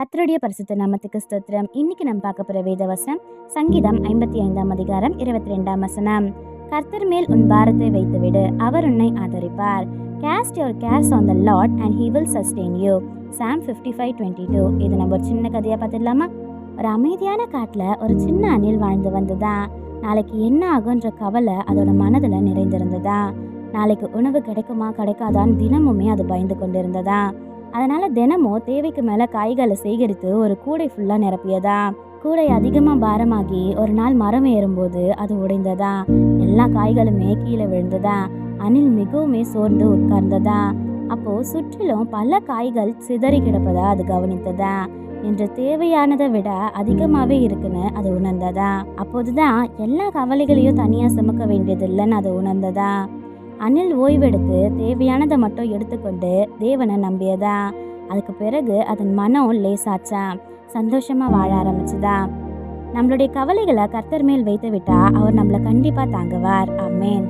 கர்த்தருடைய பரிசுத்த நாமத்துக்கு ஸ்தோத்திரம். இன்னைக்கு நம்ம பார்க்க போற வேத வசனம் சங்கீதம் 55ஆம் அதிகாரம் 22ஆம் வசனம். கர்த்தர் மேல் உன் பாரத்தை வைத்துவிடு, அவர் உன்னை ஆதரிப்பார். Cast your cares on the Lord and he will sustain you. Psalm 55:22. இது நம்ம ஒரு சின்ன கதையா பார்த்துடலாமா? ஒரு அமைதியான காட்டுல ஒரு சின்ன அணில் வாழ்ந்து வந்ததா. நாளைக்கு என்ன ஆகுன்ற கவலை அதோட மனதுல நிறைந்திருந்ததா. நாளைக்கு உணவு கிடைக்குமா கிடைக்காதான்னு தினமுமே அது பயந்து கொண்டிருந்ததா. அதனால தினமும் தேவைக்கு மேல காய்களை சேகரித்து ஒரு கூடை ஃபுல்லா நிரப்பியதா. கூடை அதிகமா பாரமாகி ஒரு நாள் மரம் ஏறும்போது அது உடைந்ததா. எல்லா காய்களுமே கீழே விழுந்ததா. அணில் மிகவுமே சோர்ந்து உட்கார்ந்ததா. அப்போ சுற்றிலும் பல காய்கள் சிதறி கிடப்பதா அது கவனித்ததா. இன்று தேவையானதை விட அதிகமாவே இருக்குன்னு அது உணர்ந்ததா. அப்போதுதான் எல்லா கவலைகளையும் தனியா சுமக்க வேண்டியது இல்லைன்னு அது உணர்ந்ததா. அணில் ஓய்வெடுத்து தேவையானதை மட்டும் எடுத்துக்கொண்டு தேவனை நம்பியதா. அதுக்கு பிறகு அதன் மனம் லேசாச்சா, சந்தோஷமா வாழ ஆரம்பிச்சுதா. நம்மளுடைய கவலைகளை கர்த்தர் மேல் வைத்து விட்டா அவர் நம்மளை கண்டிப்பா தாங்குவார். ஆமென்.